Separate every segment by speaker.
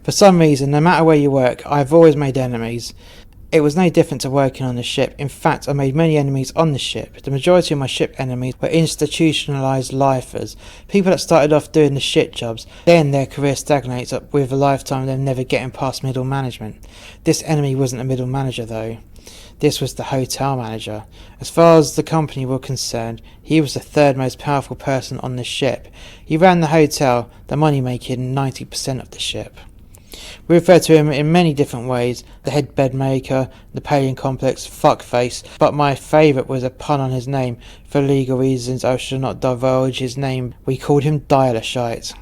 Speaker 1: For some reason, no matter where you work, I've always made enemies. It was no different to working on the ship. In fact, I made many enemies on the ship. The majority of my ship enemies were institutionalised lifers, people that started off doing the shit jobs, then their career stagnates up with a lifetime of them never getting past middle management. This enemy wasn't a middle manager though. This was the hotel manager. As far as the company were concerned, he was the third most powerful person on the ship. He ran the hotel, the money making 90% of the ship. We refer to him in many different ways: the head bed maker, Napoleon complex, fuckface, but my favourite was a pun on his name. For legal reasons I should not divulge his name. We called him Dial-a-Shite.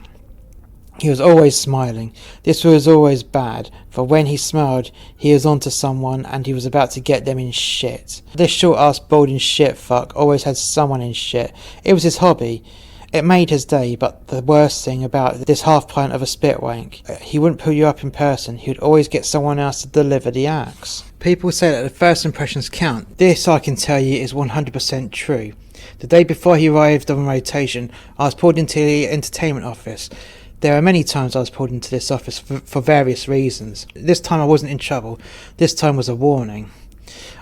Speaker 1: He was always smiling. This was always bad, for when he smiled, he was onto someone and he was about to get them in shit. This short-ass balding shit fuck always had someone in shit. It was his hobby. It made his day, but the worst thing about this half pint of a spit wank, he wouldn't pull you up in person, he would always get someone else to deliver the axe. People say that the first impressions count. This, I can tell you, is 100% true. The day before he arrived on rotation, I was pulled into the entertainment office. There are many times I was pulled into this office for various reasons. This time I wasn't in trouble. This time was a warning.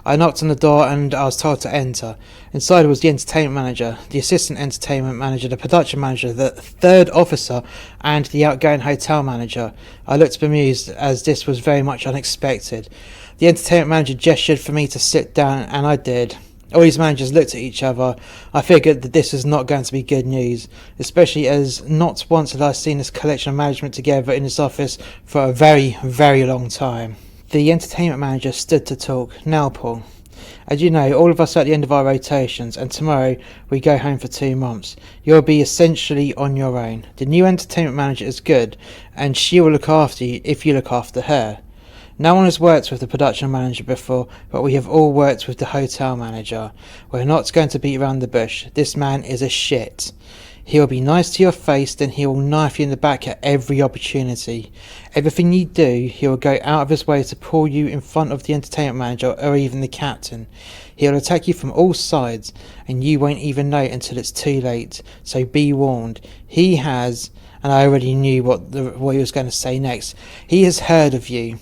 Speaker 1: I knocked on the door and I was told to enter. Inside was the entertainment manager, the assistant entertainment manager, the production manager, the third officer, and the outgoing hotel manager. I looked bemused, as this was very much unexpected. The entertainment manager gestured for me to sit down, and I did. All these managers looked at each other. I figured that this was not going to be good news, especially as not once had I seen this collection of management together in this office for a very, very long time. The entertainment manager stood to talk. Now, Paul, as you know, all of us are at the end of our rotations, and tomorrow we go home for 2 months. You'll be essentially on your own. The new entertainment manager is good, and she will look after you if you look after her. No one has worked with the production manager before, but we have all worked with the hotel manager. We're not going to beat around the bush. This man is a shit. He'll be nice to your face, then he will knife you in the back at every opportunity. Everything you do, he will go out of his way to pull you in front of the entertainment manager or even the captain. He'll attack you from all sides, and you won't even know until it's too late. So be warned. He has, and I already knew what he was going to say next, he has heard of you.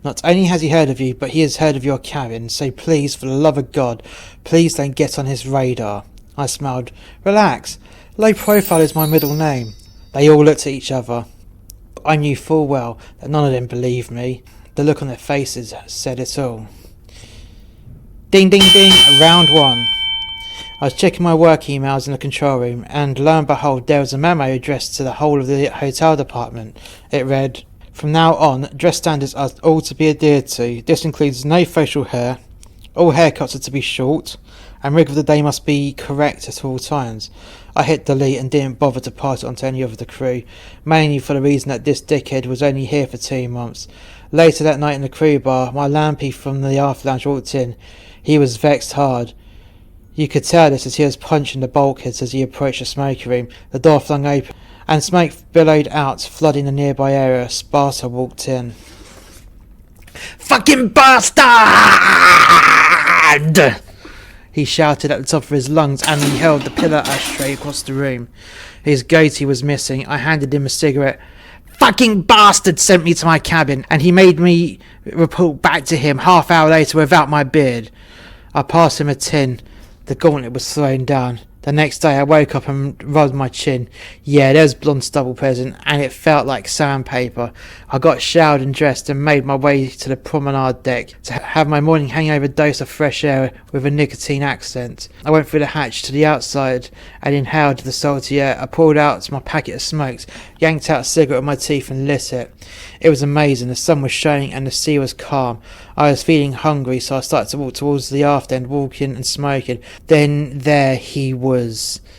Speaker 1: Not only has he heard of you, but he has heard of your cabin, so please, for the love of God, please don't get on his radar. I smiled. Relax. Low profile is my middle name. They all looked at each other. I knew full well that none of them believed me. The look on their faces said it all. Ding ding ding, round one. I was checking my work emails in the control room, and lo and behold, there was a memo addressed to the whole of the hotel department. It read, "From now on, dress standards are all to be adhered to. This includes no facial hair, all haircuts are to be short, and rig of the day must be correct at all times." I hit delete and didn't bother to pass it on to any of the crew, mainly for the reason that this dickhead was only here for 2 months. Later that night in the crew bar, my lampy from the after lounge walked in. He was vexed hard. You could tell this as he was punching the bulkheads as he approached the smoking room. The door flung open, and smoke billowed out, flooding the nearby area. Sparta walked in. "Fucking bastard!" he shouted at the top of his lungs, and he held the pillar ashtray across the room. His goatee was missing. I handed him a cigarette. "Fucking bastard sent me to my cabin, and he made me report back to him half-hour later without my beard." I passed him a tin. The gauntlet was thrown down. The next day I woke up and rubbed my chin. Yeah, there was blonde stubble present, and it felt like sandpaper. I got showered and dressed and made my way to the promenade deck to have my morning hangover dose of fresh air with a nicotine accent. I went through the hatch to the outside and inhaled the salty air. I pulled out my packet of smokes, yanked out a cigarette with my teeth and lit it. It was amazing. The sun was shining and the sea was calm. I was feeling hungry, so I started to walk towards the aft end, walking and smoking. Then there he was.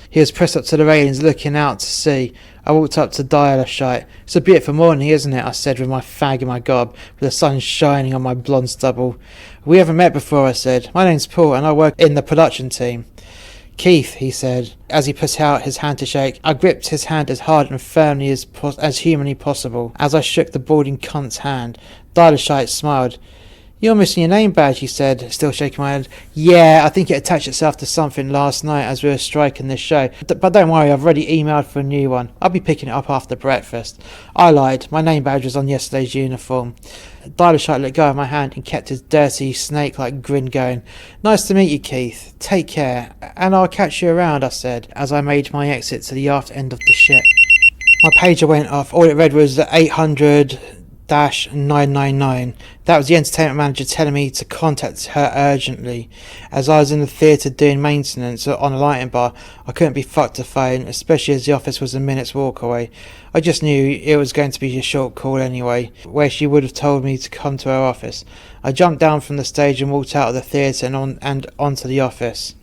Speaker 1: He was pressed up to the railings, looking out to sea. I walked up to Dial-a-Shite. "It's a beautiful morning, isn't it?" I said with my fag in my gob, with the sun shining on my blonde stubble. "We haven't met before," I said. "My name's Paul, and I work in the production team." "Keith," he said, as he put out his hand to shake. I gripped his hand as hard and firmly as humanly possible, as I shook the balding cunt's hand. Dial-a-Shite smiled. "You're missing your name badge," he said, still shaking my head. "Yeah, I think it attached itself to something last night as we were striking this show. But don't worry, I've already emailed for a new one. I'll be picking it up after breakfast." I lied. My name badge was on yesterday's uniform. Dilashite let go of my hand and kept his dirty, snake-like grin going. "Nice to meet you, Keith. Take care, and I'll catch you around," I said, as I made my exit to the aft end of the ship. My pager went off. All it read was 800-999. That was the entertainment manager telling me to contact her urgently. As I was in the theatre doing maintenance on a lighting bar, I couldn't be fucked to phone, especially as the office was a minute's walk away. I just knew it was going to be a short call anyway, where she would have told me to come to her office. I jumped down from the stage and walked out of the theatre and onto the office.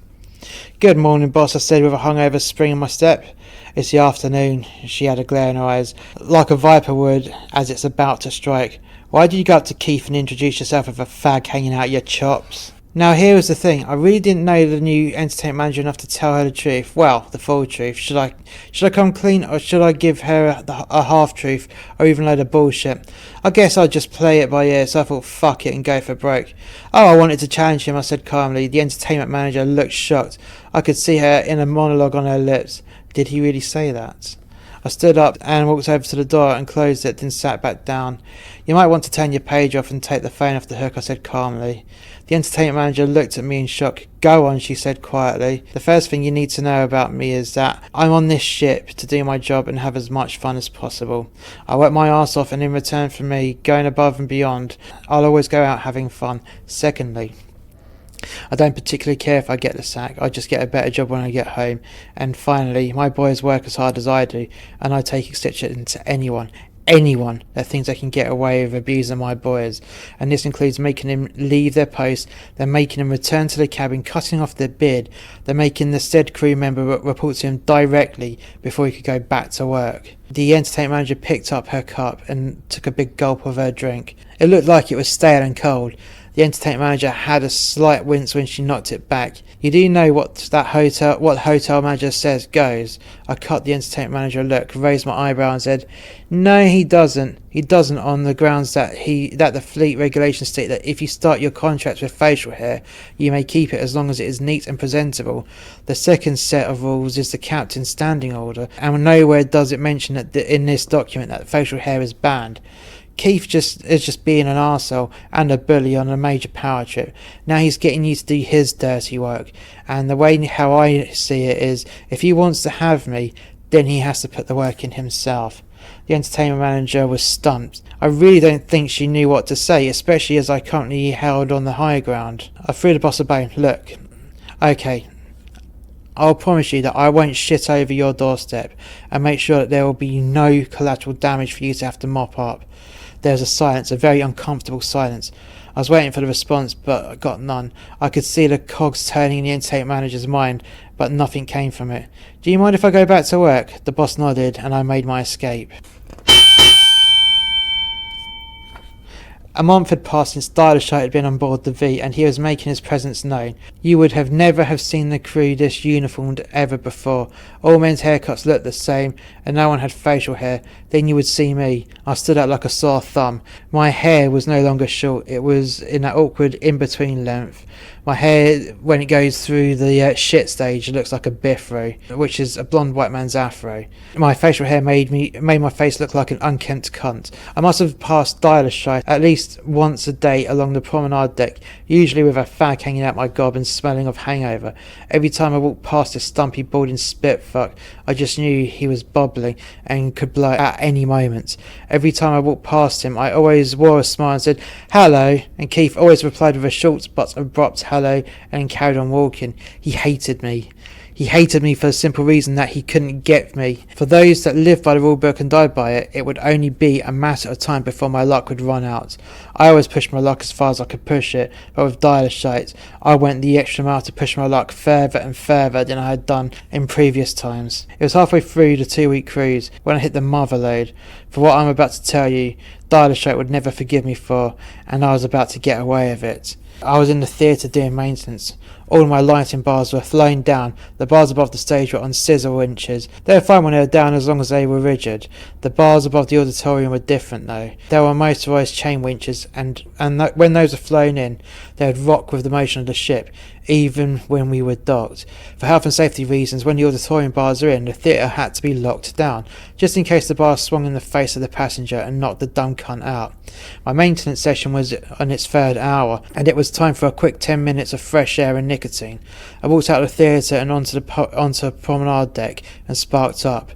Speaker 1: "Good morning, boss," I said with a hungover spring in my step. "It's the afternoon." She had a glare in her eyes, like a viper would as it's about to strike. "Why did you go up to Keith and introduce yourself with a fag hanging out your chops?" Now here was the thing. I really didn't know the new entertainment manager enough to tell her the truth. Well, the full truth. Should I come clean, or should I give her a half-truth, or even a load of bullshit? I guess I'd just play it by ear, so I thought fuck it and go for broke. "Oh, I wanted to challenge him," I said calmly. The entertainment manager looked shocked. I could see her inner monologue on her lips. Did he really say that? I stood up and walked over to the door and closed it, then sat back down. "You might want to turn your page off and take the phone off the hook," I said calmly. The entertainment manager looked at me in shock. "Go on," she said quietly. "The first thing you need to know about me is that I'm on this ship to do my job and have as much fun as possible. I work my arse off, and in return for me going above and beyond, I'll always go out having fun. Secondly, I don't particularly care if I get the sack. I just get a better job when I get home. And finally, my boys work as hard as I do, and I take exception to anyone that thinks they can get away with abusing my boys. And this includes making them leave their post, then making them return to the cabin, cutting off their beard, then making the said crew member report to him directly before he could go back to work." The entertainment manager picked up her cup and took a big gulp of her drink. It looked like it was stale and cold. The entertainment manager had a slight wince when she knocked it back. "You do know what hotel manager says goes?" I cut the entertainment manager a look, raised my eyebrow and said, "No, he doesn't. He doesn't, on the grounds that the fleet regulations state that if you start your contract with facial hair, you may keep it as long as it is neat and presentable. The second set of rules is the captain's standing order, and nowhere does it mention that in this document that facial hair is banned. Keith is just being an arsehole and a bully on a major power trip. Now he's getting you to do his dirty work, and the way how I see it is, if he wants to have me, then he has to put the work in himself." The entertainment manager was stumped. I really don't think she knew what to say, especially as I currently held on the high ground. I threw the boss a bone. "Look, okay, I'll promise you that I won't shit over your doorstep, and make sure that there will be no collateral damage for you to have to mop up." There was a silence, a very uncomfortable silence. I was waiting for the response, but I got none. I could see the cogs turning in the entertainment manager's mind, but nothing came from it. "Do you mind if I go back to work?" The boss nodded, and I made my escape. A month had passed since Dilashite had been on board the V, and he was making his presence known. You would have never have seen the crew this uniformed ever before. All men's haircuts looked the same, and no one had facial hair. Then you would see me. I stood out like a sore thumb. My hair was no longer short, it was in that awkward in-between length. My hair, when it goes through the shit stage, looks like a biffro, which is a blonde white man's afro. My facial hair made my face look like an unkempt cunt. I must have passed Dilashite at least once a day along the promenade deck, usually with a fag hanging out my gob and smelling of hangover. Every time I walked past this stumpy, balding spitfuck, I just knew he was bubbling and could blow at any moment. Every time I walked past him, I always wore a smile and said, "Hello," and Keith always replied with a short but abrupt hello and carried on walking. He hated me. He hated me for the simple reason that he couldn't get me. For those that live by the rule book and died by it, it would only be a matter of time before my luck would run out. I always pushed my luck as far as I could push it, but with Dilashite, I went the extra mile to push my luck further and further than I had done in previous times. It was halfway through the 2-week cruise when I hit the mother load. For what I'm about to tell you, Dilashite would never forgive me for, and I was about to get away with it. I was in the theatre doing maintenance. All my lighting bars were flown down. The bars above the stage were on scissor winches. They were fine when they were down as long as they were rigid. The bars above the auditorium were different though. They were motorised chain winches, and when those were flown in, they would rock with the motion of the ship, even when we were docked. For health and safety reasons, when the auditorium bars are in, the theatre had to be locked down, just in case the bar swung in the face of the passenger and knocked the dumb cunt out. My maintenance session was on its third hour, and it was time for a quick 10 minutes of fresh air and nicotine. I walked out of the theatre and onto the promenade deck and sparked up.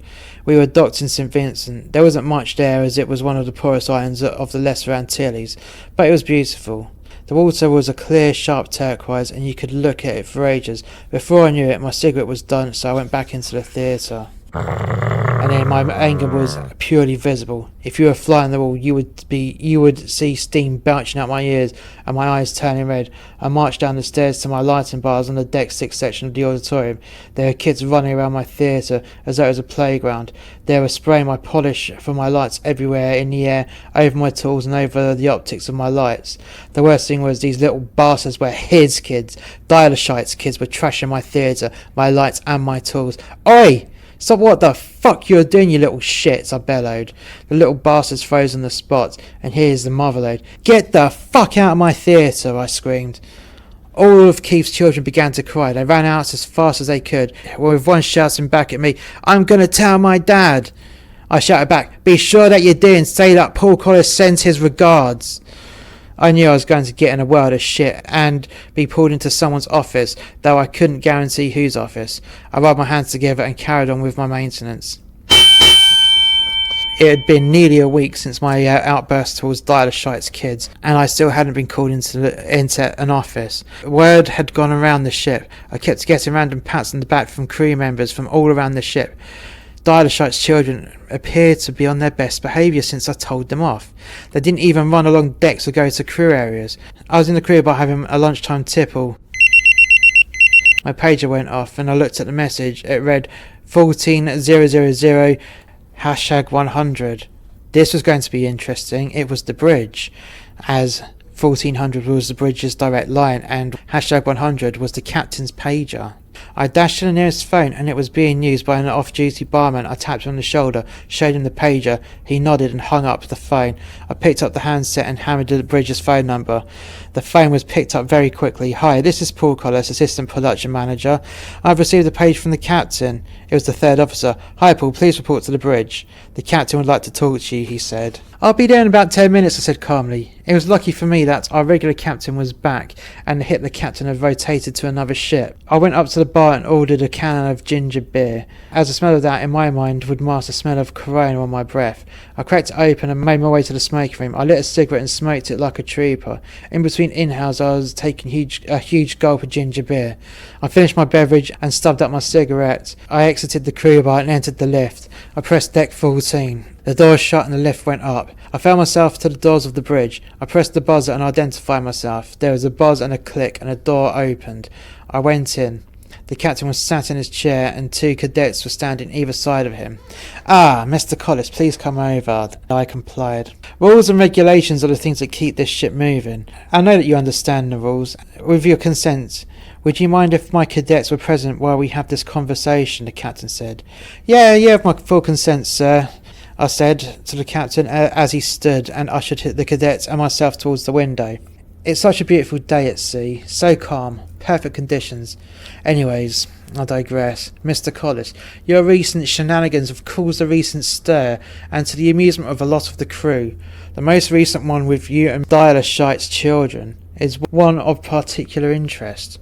Speaker 1: We were docked in St. Vincent. There wasn't much there, as it was one of the poorest islands of the Lesser Antilles, but it was beautiful. The water was a clear, sharp turquoise, and you could look at it for ages. Before I knew it, my cigarette was done, so I went back into the theatre. And then my anger was purely visible. If you were flying the wall, you would see steam belching out my ears and my eyes turning red. I marched down the stairs to my lighting bars on the deck 6 section of the auditorium. There were kids running around my theatre as though it was a playground. They were spraying my polish from my lights everywhere in the air, over my tools and over the optics of my lights. The worst thing was these little bastards were his kids. Dialyshite's kids were trashing my theatre, my lights and my tools. Oi! Stop what the fuck you're doing, you little shits, I bellowed. The little bastards froze on the spot, and here's the motherload. Get the fuck out of my theatre, I screamed. All of Keith's children began to cry. They ran out as fast as they could, with one shouting back at me, I'm gonna tell my dad. I shouted back, be sure that you do and say that Paul Collis sends his regards. I knew I was going to get in a world of shit and be pulled into someone's office, though I couldn't guarantee whose office. I rubbed my hands together and carried on with my maintenance. It had been nearly a week since my outburst towards Dialyshite's kids, and I still hadn't been called into an office. Word had gone around the ship. I kept getting random pats on the back from crew members from all around the ship. Dialyshite's children appeared to be on their best behaviour since I told them off. They didn't even run along decks or go to crew areas. I was in the crew bar having a lunchtime tipple. My pager went off and I looked at the message. It read 14000 #100. This was going to be interesting. It was the bridge, as 1400 was the bridge's direct line and #100 was the captain's pager. I dashed to the nearest phone and it was being used by an off-duty barman. I tapped him on the shoulder, showed him the pager. He nodded and hung up the phone. I picked up the handset and hammered the bridge's phone number. The phone was picked up very quickly. Hi, this is Paul Collis, Assistant Production Manager. I've received a page from the captain. It was the third officer. Hi Paul, please report to the bridge. The captain would like to talk to you, he said. I'll be there in about 10 minutes, I said calmly. It was lucky for me that our regular captain was back and the Hitler captain had rotated to another ship. I went up to the bar and ordered a can of ginger beer, as the smell of that in my mind would mask the smell of Corona on my breath. I cracked it open and made my way to the smoking room. I lit a cigarette and smoked it like a trooper. In between inhales I was taking a huge gulp of ginger beer. I finished my beverage and stubbed up my cigarette. I exited the crew bar and entered the lift. I pressed deck 14. The doors shut and the lift went up. I found myself to the doors of the bridge. I pressed the buzzer and identified myself. There was a buzz and a click and a door opened. I went in. The captain was sat in his chair and 2 cadets were standing either side of him. Ah, Mr. Collis, please come over. I complied. Rules and regulations are the things that keep this ship moving. I know that you understand the rules. With your consent, would you mind if my cadets were present while we have this conversation? The captain said. Yeah, with my full consent, sir, I said to the captain as he stood and ushered the cadets and myself towards the window. It's such a beautiful day at sea, so calm, perfect conditions. Anyways, I digress. Mr. Collis, your recent shenanigans have caused a recent stir, and to the amusement of a lot of the crew. The most recent one with you and Dialyshite's children is one of particular interest.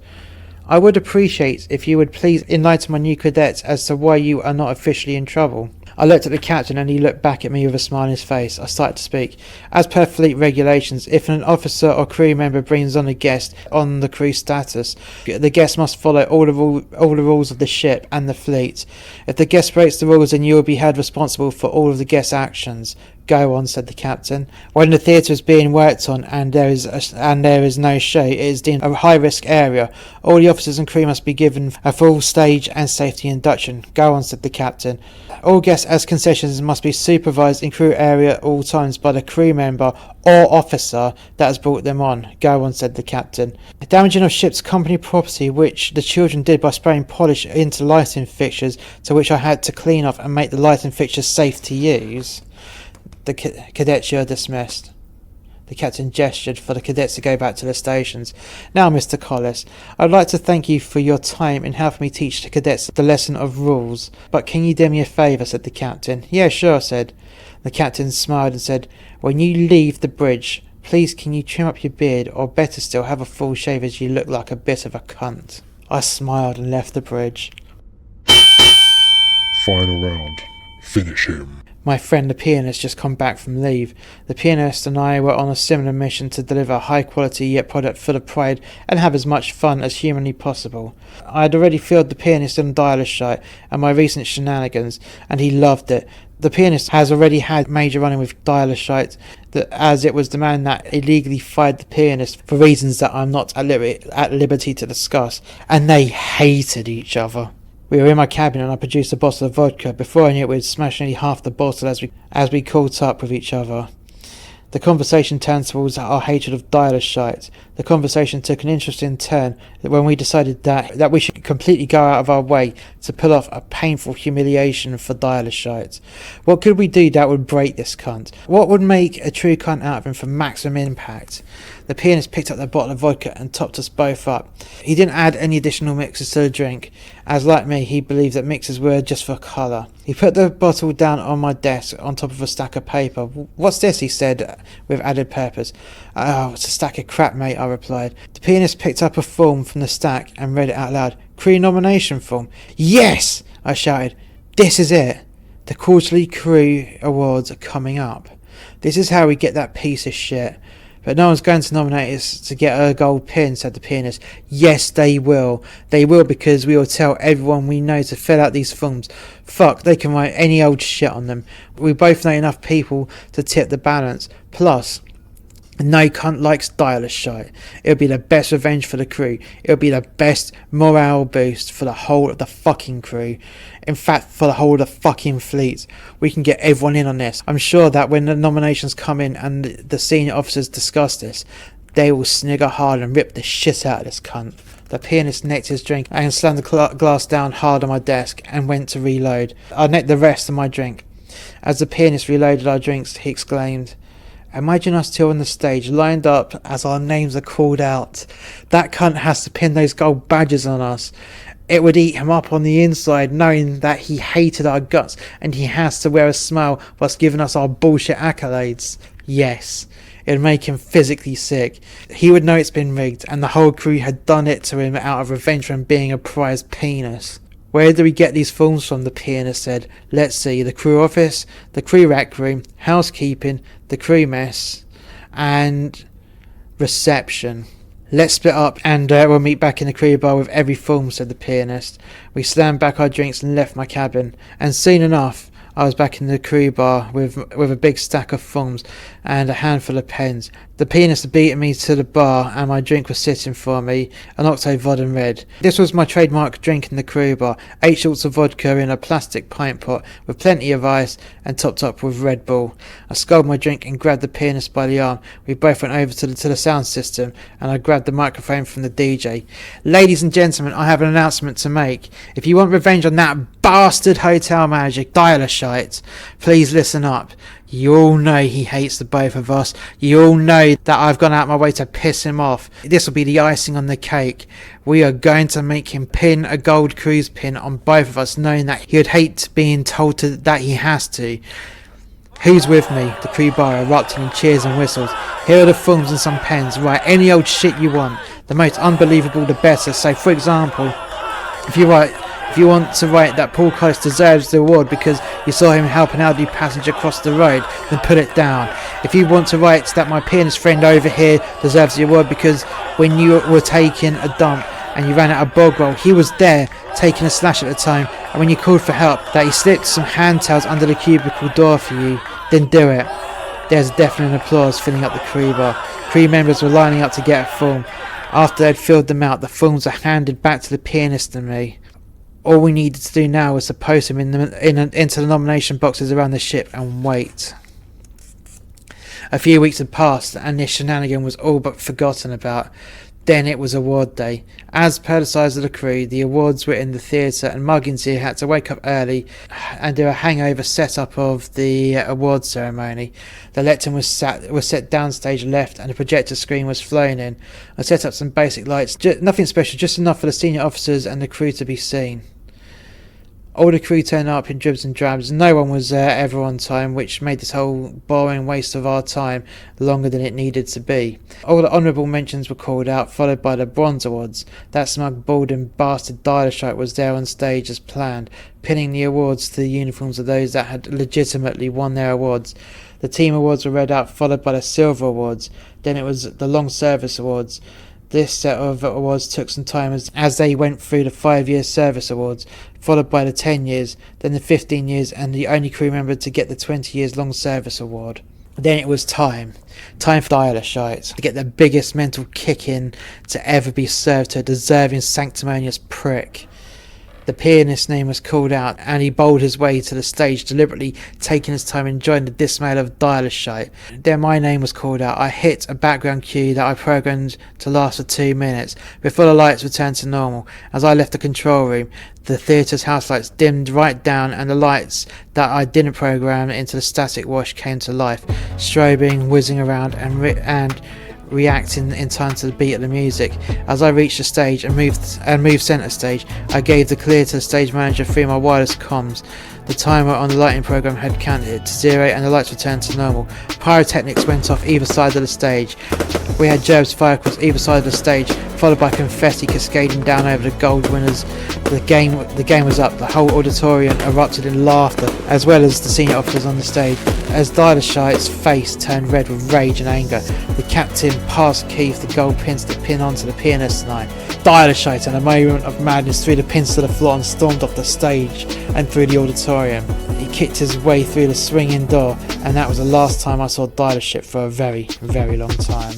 Speaker 1: I would appreciate if you would please enlighten my new cadets as to why you are not officially in trouble. I looked at the captain and he looked back at me with a smile on his face. I started to speak. As per fleet regulations, if an officer or crew member brings on a guest on the crew status, the guest must follow all the rules of the ship and the fleet. If the guest breaks the rules, then you will be held responsible for all of the guest's actions. Go on, said the captain. When the theatre is being worked on and there is no show, it is deemed a high-risk area. All the officers and crew must be given a full stage and safety induction. Go on, said the captain. All guests as concessions must be supervised in crew area at all times by the crew member or officer that has brought them on. Go on, said the captain. Damaging of ship's company property, which the children did by spraying polish into lighting fixtures, to which I had to clean off and make the lighting fixtures safe to use. The cadets, you're dismissed. The captain gestured for the cadets to go back to their stations. Now, Mr. Collis, I'd like to thank you for your time in helping me teach the cadets the lesson of rules. But can you do me a favour, said the captain. Yeah, sure, I said. The captain smiled and said, when you leave the bridge, please can you trim up your beard, or better still, have a full shave as you look like a bit of a cunt. I smiled and left the bridge.
Speaker 2: Final round. Finish him.
Speaker 1: My friend the pianist just come back from leave. The pianist and I were on a similar mission to deliver a high quality yet product full of pride and have as much fun as humanly possible. I had already filled the pianist in dialer shite and my recent shenanigans, and he loved it. The pianist has already had major running with dialer shite, as it was the man that illegally fired the pianist for reasons that I'm not at liberty to discuss, and they hated each other. We were in my cabin and I produced a bottle of vodka. Before I knew it, we'd smashed nearly half the bottle as we caught up with each other. The conversation turned towards our hatred of dialer shite. The conversation took an interesting turn when we decided that we should completely go out of our way to pull off a painful humiliation for dialer shite. What could we do that would break this cunt? What would make a true cunt out of him for maximum impact? The pianist picked up the bottle of vodka and topped us both up. He didn't add any additional mixes to the drink, as like me, he believed that mixes were just for colour. He put the bottle down on my desk on top of a stack of paper. What's this? He said with added purpose. Oh, it's a stack of crap, mate, I replied. The pianist picked up a form from the stack and read it out loud. Crew nomination form. Yes! I shouted. This is it. The quarterly crew awards are coming up. This is how we get that piece of shit. But no one's going to nominate us to get a gold pin, said the pianist. Yes, they will. They will, because we will tell everyone we know to fill out these forms. Fuck, they can write any old shit on them. We both know enough people to tip the balance. Plus, no cunt likes dialer shite. It'll be the best revenge for the crew. It'll be the best morale boost for the whole of the fucking crew. In fact, for the whole of the fucking fleet. We can get everyone in on this. I'm sure that when the nominations come in and the senior officers discuss this, they will snigger hard and rip the shit out of this cunt. The pianist necked his drink and slammed the glass down hard on my desk and went to reload. I necked the rest of my drink. As the pianist reloaded our drinks, he exclaimed, imagine us two on the stage, lined up as our names are called out. That cunt has to pin those gold badges on us. It would eat him up on the inside, knowing that he hated our guts, and he has to wear a smile whilst giving us our bullshit accolades. Yes, it would make him physically sick. He would know it's been rigged, and the whole crew had done it to him out of revenge for him being a prize penis. Where do we get these forms from? The pianist said. Let's see, the crew office, the crew rec room, housekeeping, the crew mess, and reception. Let's split up and we'll meet back in the crew bar with every form, said the pianist. We slammed back our drinks and left my cabin, and soon enough I was back in the crew bar with a big stack of forms and a handful of pens. The pianist had beaten me to the bar and my drink was sitting for me, an Octo Vodden Red. This was my trademark drink in the crew bar, 8 shots of vodka in a plastic pint pot with plenty of ice and topped up with Red Bull. I sculled my drink and grabbed the pianist by the arm. We both went over to the sound system and I grabbed the microphone from the DJ. Ladies and gentlemen, I have an announcement to make. If you want revenge on that bastard hotel manager, dialer shite, please listen up. You all know he hates the both of us. You all know that I've gone out my way to piss him off. This will be the icing on the cake. We are going to make him pin a gold cruise pin on both of us, knowing that he would hate being told that he has to. Who's with me? The crew bar erupted in cheers and whistles. Here are the forms and some pens. Write any old shit you want. The most unbelievable the better. So for example, if you want to write that Paul Collis deserves the award because you saw him help an elderly passenger cross the road, then put it down. If you want to write that my pianist friend over here deserves the award because when you were taking a dump and you ran out of bog roll, he was there taking a slash at the time, and when you called for help, that he slipped some hand towels under the cubicle door for you, then do it. There was deafening applause filling up the crew bar. Crew members were lining up to get a film. After they'd filled them out, the films were handed back to the pianist and me. All we needed to do now was to post them into the nomination boxes around the ship and wait. A few weeks had passed and this shenanigan was all but forgotten about. Then it was award day. As per the size of the crew, the awards were in the theatre and Muggins here had to wake up early and do a hangover setup of the award ceremony. The lectern was set downstage left and the projector screen was flown in. I set up some basic lights, nothing special, just enough for the senior officers and the crew to be seen. All the crew turned up in dribs and drabs. No one was ever on time, which made this whole boring waste of our time longer than it needed to be. All the honourable mentions were called out, followed by the bronze awards. That smug, balding bastard Dial-a-Shite was there on stage as planned, pinning the awards to the uniforms of those that had legitimately won their awards. The team awards were read out, followed by the silver awards. Then it was the long service awards. This set of awards took some time as they went through the 5-year service awards, followed by the 10 years, then the 15 years, and the only crew member to get the 20 years long service award. Then it was time for Dial-a-Shite to get the biggest mental kick in to ever be served to a deserving sanctimonious prick. The pianist's name was called out, and he bowled his way to the stage, deliberately taking his time enjoying the dismal of Dial-a-Shite. Then my name was called out. I hit a background cue that I programmed to last for 2 minutes, before the lights returned to normal. As I left the control room, the theatre's house lights dimmed right down, and the lights that I didn't program into the static wash came to life, strobing, whizzing around, and reacting in time to the beat of the music. As I reached the stage and moved centre stage, I gave the clear to the stage manager through my wireless comms. The timer on the lighting program had counted to 0 and the lights returned to normal. Pyrotechnics went off either side of the stage. We had gerbs fire across either side of the stage, followed by confetti cascading down over the gold winners. The game was up. The whole auditorium erupted in laughter, as well as the senior officers on the stage. As Dial-a-Shite's face turned red with rage and anger, the captain passed Keith the gold pins to pin onto the pianist's line. Dial-a-Shite, in a moment of madness, threw the pins to the floor and stormed off the stage and through the auditorium. He kicked his way through the swinging door, and that was the last time I saw Dial-a-Shite for a very, very long time.